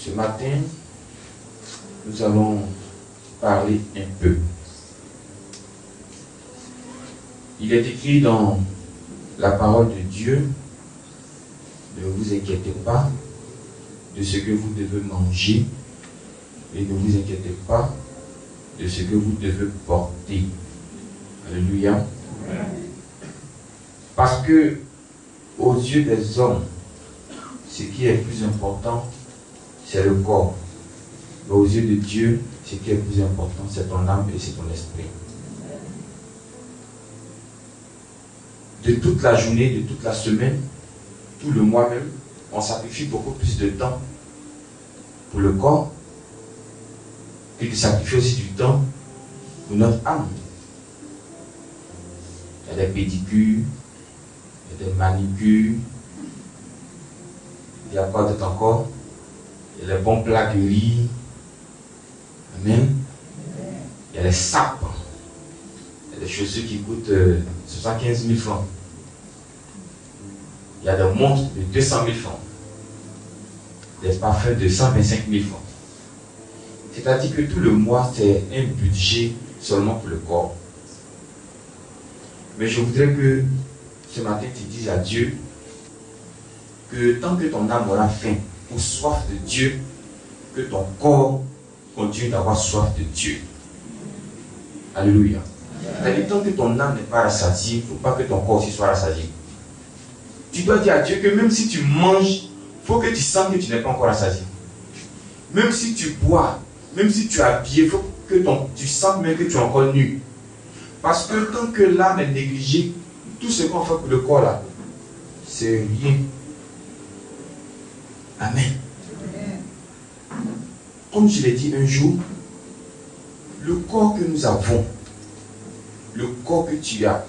Ce matin, nous allons parler un peu. Il est écrit dans la parole de Dieu, ne vous inquiétez pas de ce que vous devez manger et ne vous inquiétez pas de ce que vous devez porter. Alléluia. Parce que aux yeux des hommes, ce qui est plus important, c'est le corps. Mais aux yeux de Dieu, ce qui est plus important, c'est ton âme et c'est ton esprit. De toute la journée, de toute la semaine, tout le mois même, on sacrifie beaucoup plus de temps pour le corps que de sacrifier aussi du temps pour notre âme. Il y a des pédicures, il y a des manicures, il y a quoi d'autre encore? Il y a les bons plats de riz. Amen. Il y a les sapes. Il y a des chaussures qui coûtent 75 000 francs. Il y a des montres de 200 000 francs. Des parfums de 125 000 francs. C'est-à-dire que tout le mois, c'est un budget seulement pour le corps. Mais je voudrais que ce matin, tu dises à Dieu que tant que ton âme aura faim ou soif de Dieu, que ton corps continue d'avoir soif de Dieu. Alléluia. C'est-à-dire tant que ton âme n'est pas rassasiée, il ne faut pas que ton corps aussi soit rassasié. Tu dois dire à Dieu que même si tu manges, il faut que tu sens que tu n'es pas encore rassasié. Même si tu bois, même si tu es habillé, il faut que tu sens même que tu es encore nu. Parce que tant que l'âme est négligée, tout ce qu'on fait pour le corps là, c'est rien. Amen. Comme je l'ai dit un jour, le corps que nous avons, le corps que tu as,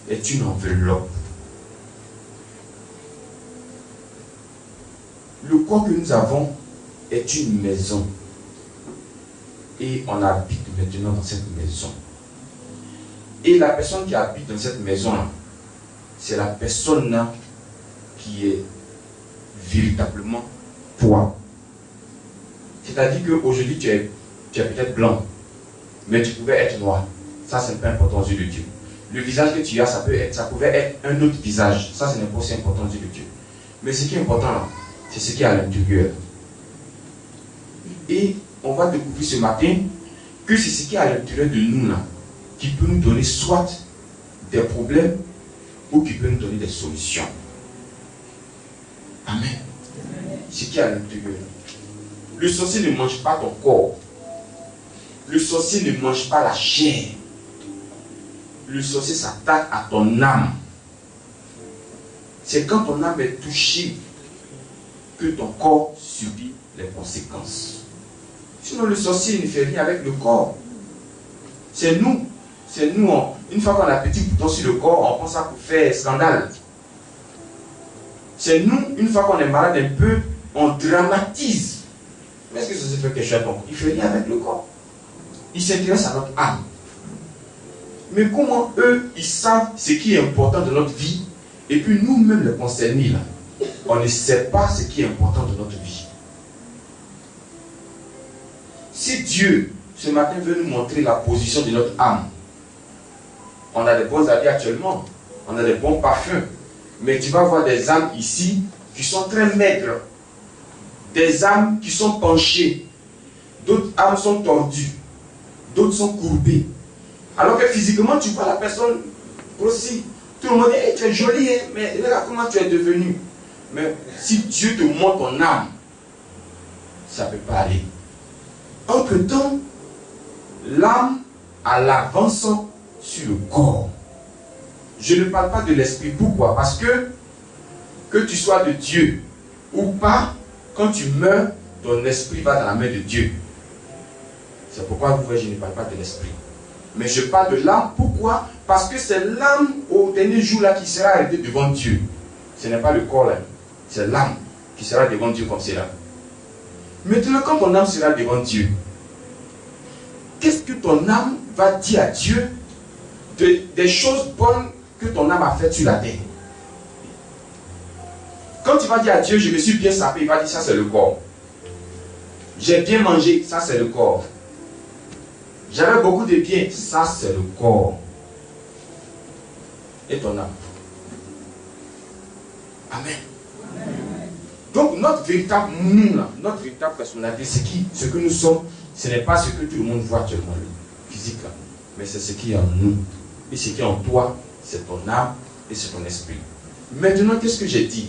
est une enveloppe. Le corps que nous avons est une maison. Et on habite maintenant dans cette maison. Et la personne qui habite dans cette maison-là, c'est la personne-là qui est véritablement toi. C'est-à-dire qu'aujourd'hui, tu es peut-être blanc, mais tu pouvais être noir. Ça, c'est pas important aux yeux de Dieu. Le visage que tu as, ça pouvait être un autre visage. Ça, ce n'est pas aussi important aux yeux de Dieu. Mais ce qui est important là, c'est ce qui est à l'intérieur. Et on va découvrir ce matin que c'est ce qui est à l'intérieur de nous là, qui peut nous donner soit des problèmes ou qui peut nous donner des solutions. Amen. Ce qui est à l'intérieur. Le sorcier ne mange pas ton corps. Le sorcier ne mange pas la chair. Le sorcier s'attaque à ton âme. C'est quand ton âme est touchée que ton corps subit les conséquences. Sinon, le sorcier ne fait rien avec le corps. C'est nous. Une fois qu'on a un petit bouton sur le corps, on pense ça pour faire scandale. C'est nous, une fois qu'on est malade un peu, on dramatise. Mais est-ce que ça se fait quelque chose à ton corps? Il ne fait rien avec le corps. Il s'intéresse à notre âme. Mais comment eux, ils savent ce qui est important de notre vie, et puis nous-mêmes les concernés, là, on ne sait pas ce qui est important de notre vie. Si Dieu, ce matin, veut nous montrer la position de notre âme, on a des bons habits actuellement, on a des bons parfums, mais tu vas voir des âmes ici qui sont très maigres, des âmes qui sont penchées, d'autres âmes sont tordues, d'autres sont courbées. Alors que physiquement, tu vois la personne grossie. Tout le monde dit, hey, tu es jolie, hein? Mais regarde comment tu es devenu. Mais si Dieu te montre ton âme, ça ne peut pas aller. Entre-temps, l'âme a l'avance sur le corps. Je ne parle pas de l'esprit. Pourquoi? Parce que tu sois de Dieu ou pas, quand tu meurs, ton esprit va dans la main de Dieu. C'est pourquoi vous voyez, je ne parle pas de l'esprit. Mais je parle de l'âme. Pourquoi? Parce que c'est l'âme au dernier jour là qui sera arrêtée devant Dieu. Ce n'est pas le corps là. C'est l'âme qui sera devant Dieu comme cela. Maintenant, quand ton âme sera devant Dieu, qu'est-ce que ton âme va dire à Dieu des choses bonnes que ton âme a faites sur la terre? Quand tu vas dire à Dieu, je me suis bien sapé, il va dire ça c'est le corps. J'ai bien mangé, ça c'est le corps. J'avais beaucoup de biens, ça c'est le corps. Et ton âme. Amen. Donc notre véritable nous, là, notre véritable personnalité, c'est qui? Ce que nous sommes, ce n'est pas ce que tout le monde voit actuellement, le physique là, mais c'est ce qui est en nous. Et ce qui est en toi, c'est ton âme et c'est ton esprit. Maintenant, qu'est-ce que j'ai dit?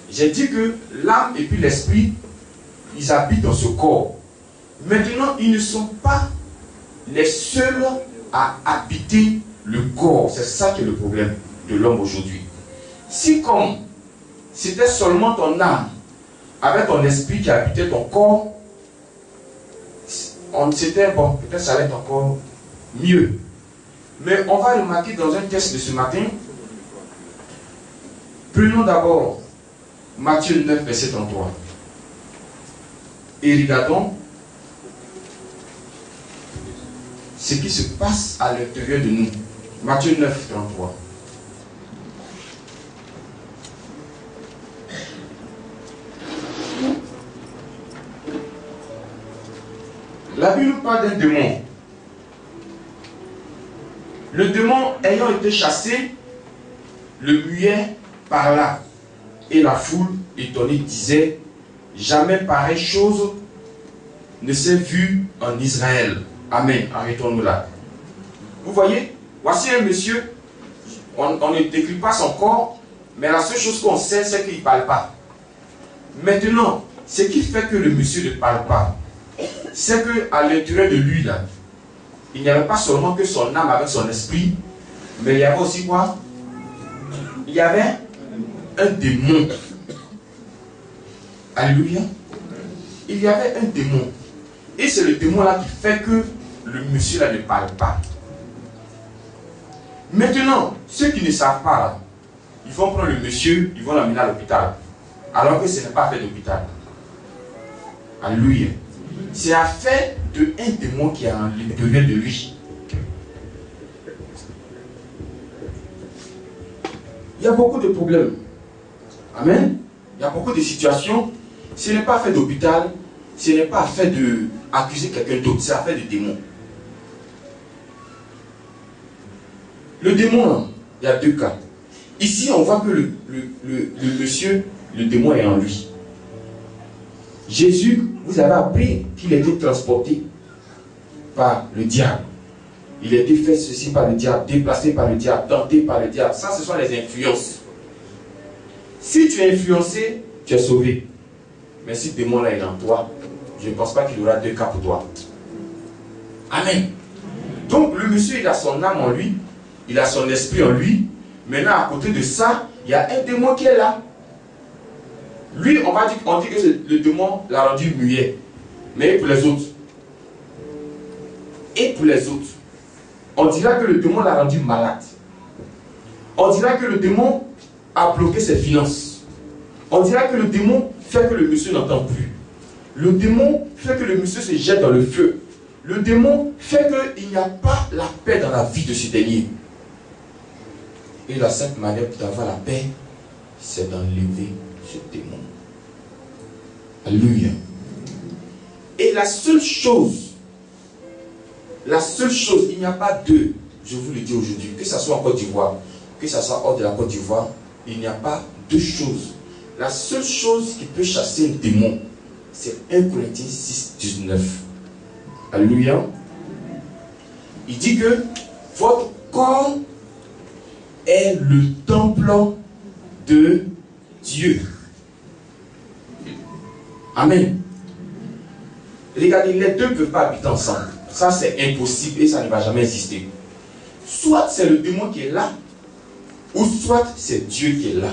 J'ai dit que l'âme et puis l'esprit, ils habitent dans ce corps. Maintenant, ils ne sont pas les seuls à habiter le corps. C'est ça qui est le problème de l'homme aujourd'hui. Si comme c'était seulement ton âme avec ton esprit qui habitait ton corps, c'était bon, peut-être ça allait être encore mieux. Mais on va remarquer dans un texte de ce matin, prenons d'abord Matthieu 9, verset 33. Et regardons ce qui se passe à l'intérieur de nous. Matthieu 9, 33. La Bible nous parle d'un démon. Le démon ayant été chassé, le muet parla. Et la foule étonnée disait, jamais pareille chose ne s'est vue en Israël. Amen. Arrêtons-nous là. Vous voyez, voici un monsieur, on ne décrit pas son corps, mais la seule chose qu'on sait, c'est qu'il ne parle pas. Maintenant, ce qui fait que le monsieur ne parle pas, c'est qu'à l'intérieur de lui, là, il n'y avait pas seulement que son âme avec son esprit, mais il y avait aussi quoi? Il y avait un démon. Alléluia. Il y avait un démon. Et c'est le démon là qui fait que le monsieur là ne parle pas. Maintenant, ceux qui ne savent pas là, ils vont prendre le monsieur, ils vont l'amener à l'hôpital. Alors que ce n'est pas fait d'hôpital. Alléluia. C'est affaire d'un démon qui est à l'intérieur de lui. Il y a beaucoup de problèmes. Amen. Il y a beaucoup de situations. Ce n'est pas fait d'hôpital. Ce n'est pas fait d'accuser quelqu'un d'autre. C'est affaire de démon. Le démon, il y a deux cas. Ici, on voit que le monsieur, le démon est en lui. Jésus, vous avez appris qu'il a été transporté par le diable. Il a été fait ceci par le diable, déplacé par le diable, tenté par le diable. Ça, ce sont les influences. Si tu es influencé, tu es sauvé. Mais si le démon là est en toi, je ne pense pas qu'il y aura deux cas pour toi. Amen. Donc le monsieur, il a son âme en lui, il a son esprit en lui. Maintenant, à côté de ça, il y a un démon qui est là. Lui, on dit que le démon l'a rendu muet. Mais pour les autres, et pour les autres, on dira que le démon l'a rendu malade. On dira que le démon a bloqué ses finances. On dira que le démon fait que le monsieur n'entend plus. Le démon fait que le monsieur se jette dans le feu. Le démon fait qu'il n'y a pas la paix dans la vie de ce dernier. Et la simple manière d'avoir la paix, c'est d'enlever ce démon. Alléluia. Et la seule chose, il n'y a pas deux, je vous le dis aujourd'hui, que ce soit en Côte d'Ivoire, que ce soit hors de la Côte d'Ivoire, il n'y a pas deux choses. La seule chose qui peut chasser un démon, c'est 1 Corinthiens 6, 19. Alléluia. Il dit que votre corps est le temple de Dieu. Amen. Regardez, les deux ne peuvent pas habiter ensemble. Ça, c'est impossible et ça ne va jamais exister. Soit c'est le démon qui est là, ou soit c'est Dieu qui est là.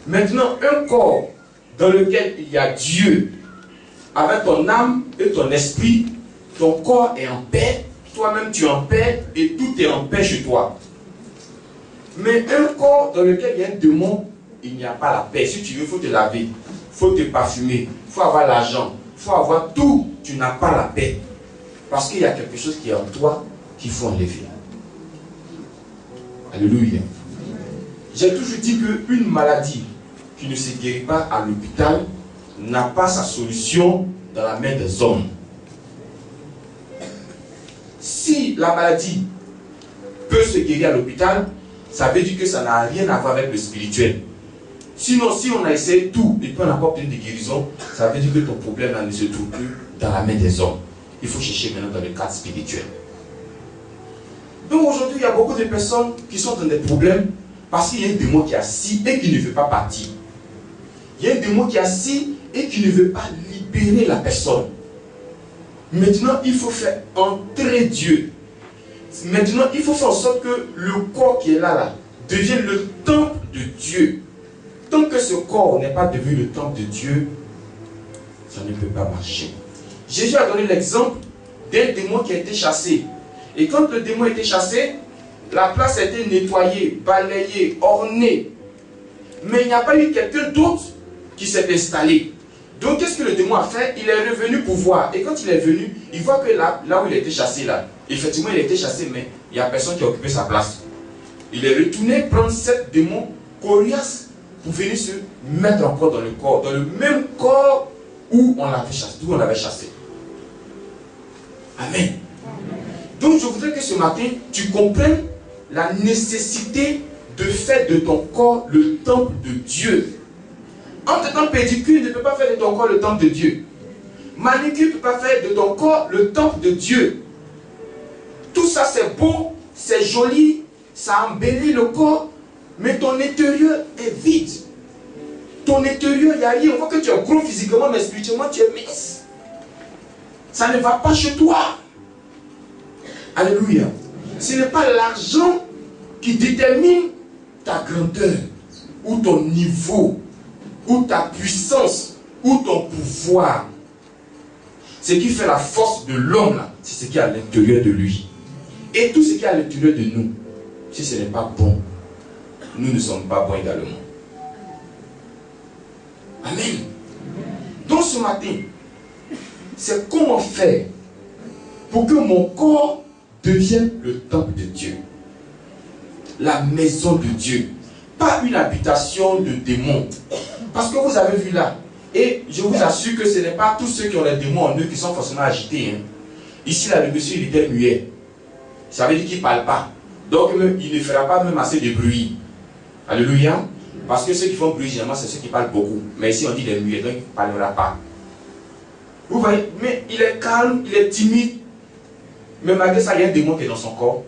Maintenant, un corps dans lequel il y a Dieu, avec ton âme et ton esprit, ton corps est en paix, toi-même tu es en paix et tout est en paix chez toi. Mais un corps dans lequel il y a un démon, il n'y a pas la paix. Si tu veux, il faut te laver, il faut te parfumer, il faut avoir l'argent, il faut avoir tout. Tu n'as pas la paix. Parce qu'il y a quelque chose qui est en toi qu'il faut enlever. Alléluia. J'ai toujours dit qu'une maladie qui ne se guérit pas à l'hôpital n'a pas sa solution dans la main des hommes. Si la maladie peut se guérir à l'hôpital, ça veut dire que ça n'a rien à voir avec le spirituel. Sinon, si on a essayé tout et qu'on n'a pas obtenu de guérison, ça veut dire que ton problème là, ne se trouve plus dans la main des hommes. Il faut chercher maintenant dans le cadre spirituel. Donc aujourd'hui, il y a beaucoup de personnes qui sont dans des problèmes parce qu'il y a un démon qui est assis et qui ne veut pas partir. Il y a un démon qui est assis et qui ne veut pas libérer la personne. Maintenant, il faut faire entrer Dieu. Maintenant, il faut faire en sorte que le corps qui est là, devienne le temple de Dieu. Tant que ce corps n'est pas devenu le temple de Dieu, ça ne peut pas marcher. Jésus a donné l'exemple d'un démon qui a été chassé. Et quand le démon a été chassé, la place a été nettoyée, balayée, ornée. Mais il n'y a pas eu quelqu'un d'autre qui s'est installé. Donc qu'est-ce que le démon a fait? Il est revenu pour voir. Et quand il est venu, il voit que là où il a été chassé, là, effectivement il a été chassé, mais il n'y a personne qui a occupé sa place. Il est retourné prendre 7 démons coriaces pour venir se mettre encore dans le corps, dans le même corps où on l'avait chassé. Amen. Donc je voudrais que ce matin, tu comprennes la nécessité de faire de ton corps le temple de Dieu. En tant que pédicure ne peut pas faire de ton corps le temple de Dieu. Manicure ne peut pas faire de ton corps le temple de Dieu. Tout ça c'est beau, c'est joli, ça embellit le corps, mais ton intérieur est vide. Ton intérieur, il n'y a rien. On voit que tu es gros physiquement, mais spirituellement tu es mince. Ça ne va pas chez toi. Alléluia. Ce n'est pas l'argent qui détermine ta grandeur, ou ton niveau, ou ta puissance, ou ton pouvoir. Ce qui fait la force de l'homme, c'est ce qui est à l'intérieur de lui. Et tout ce qui est à l'intérieur de nous, si ce n'est pas bon, nous ne sommes pas bons également. Amen. Donc ce matin, c'est comment faire pour que mon corps devienne le temple de Dieu. La maison de Dieu. Pas une habitation de démons. Parce que vous avez vu là, et je vous assure que ce n'est pas tous ceux qui ont les démons en eux qui sont forcément agités. Hein. Ici, là, le monsieur, il était muet. Ça veut dire qu'il ne parle pas. Donc, il ne fera pas même assez de bruit. Alléluia. Parce que ceux qui font bruit, généralement, c'est ceux qui parlent beaucoup. Mais ici, on dit les muets, donc il ne parlera pas. Vous voyez, mais il est calme, il est timide. Mais malgré ça, il y a un démon qui est dans son corps.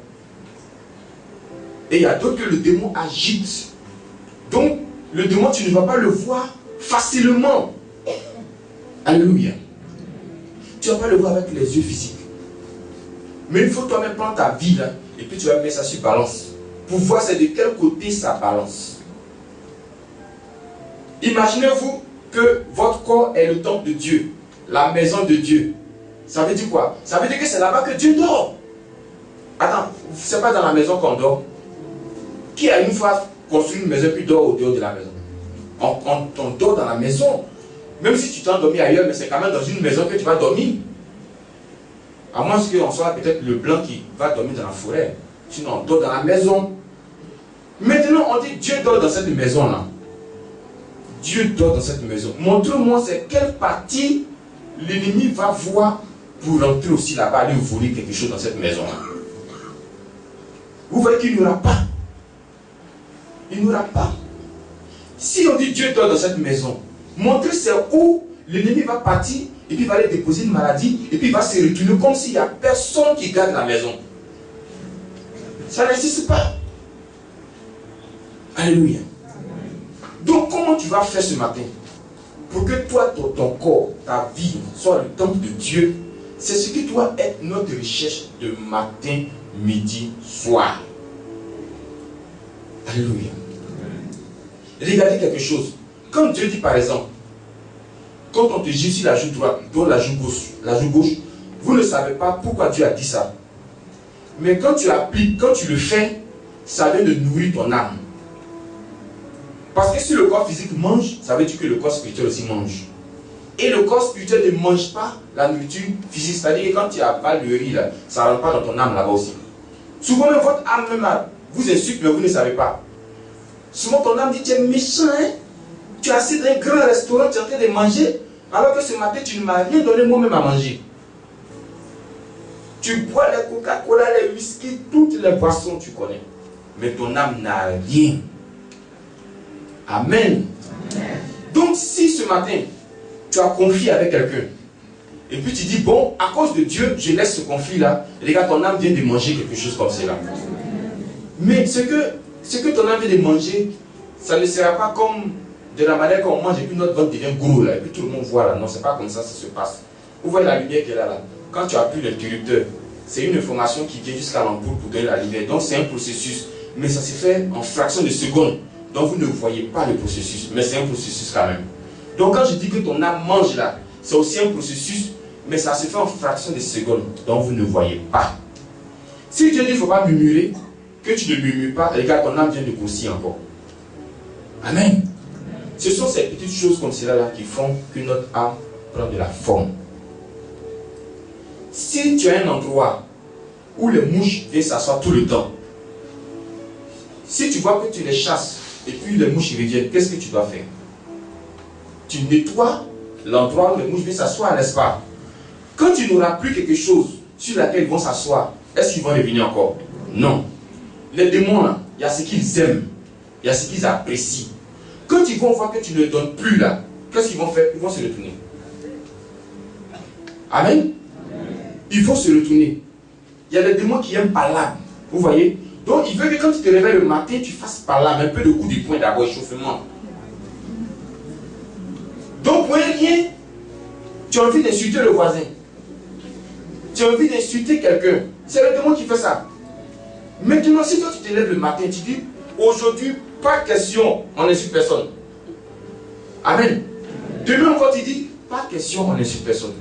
Et il y a d'autres que le démon agite. Donc, le démon, tu ne vas pas le voir facilement. Alléluia. Tu ne vas pas le voir avec les yeux physiques. Mais il faut toi-même prendre ta vie là, et puis tu vas mettre ça sur balance. Pour voir c'est de quel côté ça balance. Imaginez-vous que votre corps est le temple de Dieu, la maison de Dieu. Ça veut dire quoi? Ça veut dire que c'est là-bas que Dieu dort. Attends, c'est pas dans la maison qu'on dort. Qui a une fois construit une maison puis dort au dehors de la maison? On dort dans la maison. Même si tu t'es endormi ailleurs, mais c'est quand même dans une maison que tu vas dormir. À moins qu'on soit peut-être le blanc qui va dormir dans la forêt. Sinon, on dort dans la maison. Maintenant, on dit Dieu dort dans cette maison-là. Dieu dort dans cette maison. Montre-moi c'est quelle partie l'ennemi va voir pour rentrer aussi là-bas, aller voler quelque chose dans cette maison-là. Vous voyez qu'il n'y aura pas. Il n'y aura pas. Si on dit Dieu dort dans cette maison, montrez c'est où l'ennemi va partir et puis il va aller déposer une maladie et puis il va se retourner comme s'il n'y a personne qui garde la maison. Ça n'existe pas. Alléluia. Donc comment tu vas faire ce matin pour que toi, ton corps, ta vie soit le temple de Dieu? C'est ce qui doit être notre recherche de matin, midi, soir. Alléluia. Regardez quelque chose. Quand Dieu dit par exemple, quand on te gifle sur la joue droite, dans la joue gauche, vous ne savez pas pourquoi Dieu a dit ça. Mais quand tu appliques, quand tu le fais, ça vient de nourrir ton âme. Parce que si le corps physique mange, ça veut dire que le corps spirituel aussi mange. Et le corps spirituel ne mange pas la nourriture physique. C'est-à-dire que quand tu avales le riz, là, ça ne rentre pas dans ton âme là-bas aussi. Souvent, même votre âme même, vous insulte, mais vous ne savez pas. Souvent, ton âme dit, tu es méchant, hein? Tu es assis dans un grand restaurant, tu es en train de manger. Alors que ce matin, tu ne m'as rien donné moi-même à manger. Tu bois les Coca-Cola, les whisky, toutes les boissons, tu connais. Mais ton âme n'a rien. Amen. Donc si ce matin, tu as confié avec quelqu'un, et puis tu dis, bon, à cause de Dieu, je laisse ce conflit-là, les gars, ton âme vient de manger quelque chose comme cela. Mais ce que ton âme vient de manger, ça ne sera pas comme de la manière qu'on mange et puis notre ventre devient gros là, et puis tout le monde voit là. Non, c'est pas comme ça se passe. Vous voyez la lumière qu'elle a là. Quand tu appuies l'interrupteur, c'est une information qui vient jusqu'à l'ampoule pour donner la lumière. Donc c'est un processus, mais ça se fait en fraction de seconde. Donc vous ne voyez pas le processus, mais c'est un processus quand même. Donc quand je dis que ton âme mange là, c'est aussi un processus, mais ça se fait en fraction de seconde. Donc vous ne voyez pas. Si Dieu dit qu'il ne faut pas murmurer, que tu ne murmures pas, regarde, ton âme vient de grossir encore. Amen. Ce sont ces petites choses comme cela là qui font que notre âme prend de la forme. Si tu as un endroit où les mouches viennent s'asseoir tout le temps, si tu vois que tu les chasses et puis les mouches reviennent, qu'est-ce que tu dois faire? Tu nettoies l'endroit où les mouches viennent s'asseoir, n'est-ce pas? Quand tu n'auras plus quelque chose sur laquelle ils vont s'asseoir, est-ce qu'ils vont revenir encore? Non. Les démons là, il y a ce qu'ils aiment, il y a ce qu'ils apprécient. Quand ils vont voir que tu ne donnes plus là, qu'est-ce qu'ils vont faire? Ils vont se retourner. Amen. Il faut se retourner. Il y a des démons qui aiment par l'âme. Vous voyez? Donc il veut que quand tu te réveilles le matin, tu fasses par l'âme un peu de coup de poing d'abord, échauffement. Donc pour rien, tu as envie d'insulter le voisin. Tu as envie d'insulter quelqu'un. C'est le démon qui fait ça. Maintenant, si toi tu te lèves le matin, tu dis, aujourd'hui, pas question, on n'insulte personne. Amen. Demain encore, tu dis, pas question, on n'insulte personne.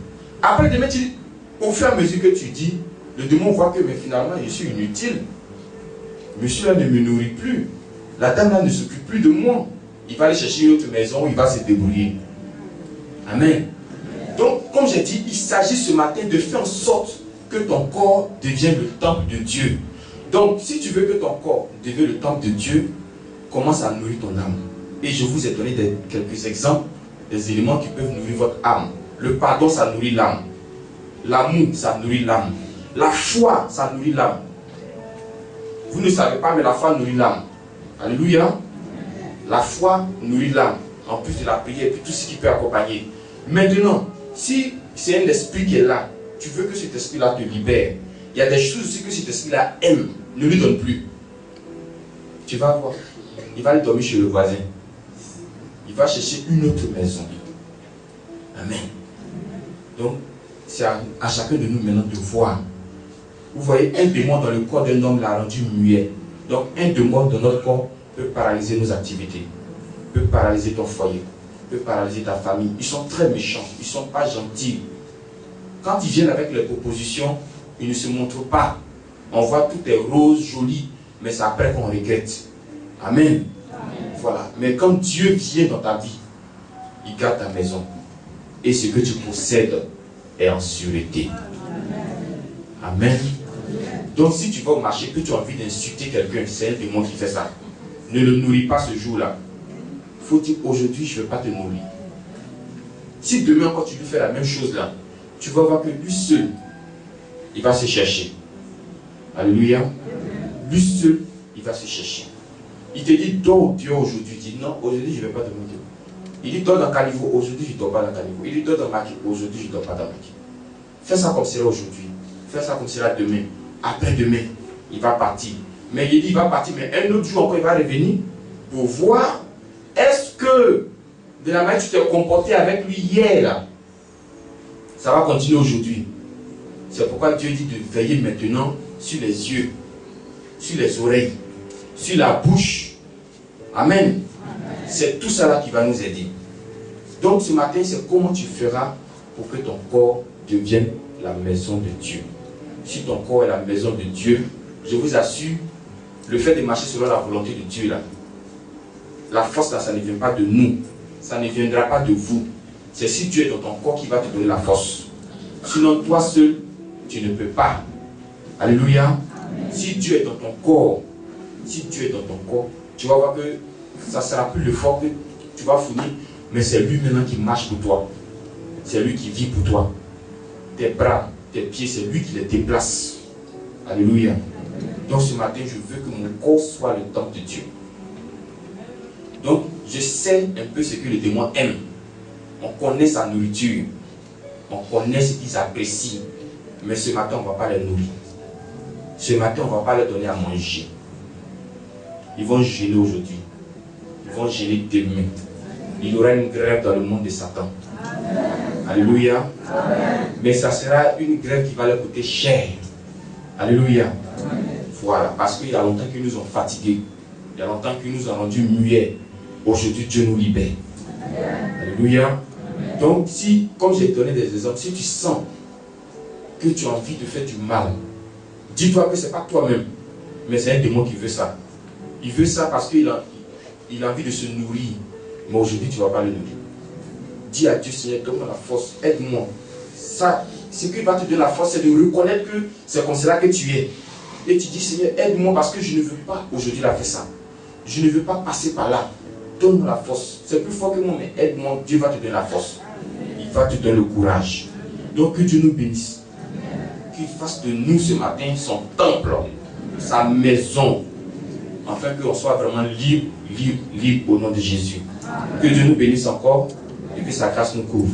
Après demain, tu dis, au fur et à mesure que tu dis, le démon voit que, mais finalement, je suis inutile. Monsieur là ne me nourrit plus. La dame là ne s'occupe plus de moi. Il va aller chercher une autre maison, il va se débrouiller. Amen. Donc, comme j'ai dit, il s'agit ce matin de faire en sorte que ton corps devienne le temple de Dieu. Donc, si tu veux que ton corps devienne le temple de Dieu, commence à nourrir ton âme. Et je vous ai donné quelques exemples des éléments qui peuvent nourrir votre âme. Le pardon, ça nourrit l'âme. L'amour, ça nourrit l'âme. La foi, ça nourrit l'âme. Vous ne savez pas, mais la foi nourrit l'âme. Alléluia. La foi nourrit l'âme. En plus de la prière et puis tout ce qui peut accompagner. Maintenant, si c'est un esprit qui est là, tu veux que cet esprit-là te libère. Il y a des choses aussi que cet esprit-là aime. Ne lui donne plus. Tu vas voir. Il va aller dormir chez le voisin. Il va chercher une autre maison. Amen. Donc, c'est à chacun de nous maintenant de voir. Vous voyez, un démon dans le corps d'un homme l'a rendu muet. Donc, un démon dans notre corps peut paralyser nos activités, peut paralyser ton foyer, peut paralyser ta famille. Ils sont très méchants, ils ne sont pas gentils. Quand ils viennent avec les propositions, ils ne se montrent pas. On voit tout est rose, joli, mais c'est après qu'on regrette. Amen. Voilà. Mais quand Dieu vient dans ta vie, il garde ta maison. Et ce que tu possèdes est en sûreté. Amen. Donc si tu vas au marché, que tu as envie d'insulter quelqu'un, c'est un démon qui fait ça. Ne le nourris pas ce jour-là. Il faut dire, aujourd'hui, je ne vais pas te nourrir. Si demain, quand tu lui fais la même chose là, tu vas voir que lui seul, il va se chercher. Alléluia. Lui seul, il va se chercher. Il te dit, dors Dieu aujourd'hui. Il dit, non, aujourd'hui, je ne vais pas dormir. Il dit, dors dans Caniveau. Aujourd'hui, je ne dors pas dans Caniveau. Il dit, dors dans Maki. Aujourd'hui, je ne dors pas dans Maki. Fais ça comme cela aujourd'hui. Fais ça comme cela demain. Après-demain, il va partir. Mais il dit, il va partir, mais un autre jour encore, il va revenir pour voir est-ce que de la manière que tu t'es comporté avec lui hier, là, ça va continuer aujourd'hui. C'est pourquoi Dieu dit de veiller maintenant sur les yeux, sur les oreilles, sur la bouche. Amen. C'est tout ça là qui va nous aider. Donc ce matin, c'est comment tu feras pour que ton corps devienne la maison de Dieu. Si ton corps est la maison de Dieu, je vous assure, le fait de marcher selon la volonté de Dieu là, la force là, ça ne vient pas de nous, ça ne viendra pas de vous. C'est si Dieu est dans ton corps qui va te donner la force. Sinon toi seul, tu ne peux pas. Alléluia. Amen. Si Dieu est dans ton corps, tu vas voir que ça ne sera plus le fort que tu vas fournir, mais c'est lui maintenant qui marche pour toi. c'est lui qui vit pour toi. Tes bras, tes pieds, c'est lui qui les déplace. Alléluia. Donc ce matin, je veux que mon corps soit le temple de Dieu. Donc, je sais un peu ce que le démon aime. On connaît sa nourriture. On connaît ce qu'ils apprécient. Mais ce matin, on ne va pas les nourrir. Ce matin, on ne va pas leur donner à manger. Ils vont gêner aujourd'hui. Ils vont gêner demain. Il y aura une grève dans le monde de Satan. Alléluia. Amen. Mais ça sera une grève qui va leur coûter cher. Alléluia. Amen. Voilà. Parce qu'il y a longtemps qu'ils nous ont fatigués. Il y a longtemps qu'ils nous ont rendus muets. Aujourd'hui, Dieu nous libère. Amen. Alléluia. Amen. Donc, si, comme j'ai donné des exemples, si tu sens que tu as envie de faire du mal, dis-toi que ce n'est pas toi-même, mais c'est un démon qui veut ça. Il veut ça parce qu'il a envie de se nourrir. Mais aujourd'hui, tu ne vas pas le nourrir. Dis à Dieu, Seigneur, donne-moi la force, aide-moi. Ça, ce qui va te donner la force, c'est de reconnaître que c'est comme cela que tu es. Et tu dis, Seigneur, aide-moi parce que je ne veux pas aujourd'hui la faire ça. Je ne veux pas passer par là. Donne-moi la force. C'est plus fort que moi, mais aide-moi. Dieu va te donner la force. Il va te donner le courage. Donc que Dieu nous bénisse. Qu'il fasse de nous ce matin son temple, sa maison. Afin qu'on soit vraiment libre au nom de Jésus. Que Dieu nous bénisse encore et que sa grâce nous couvre.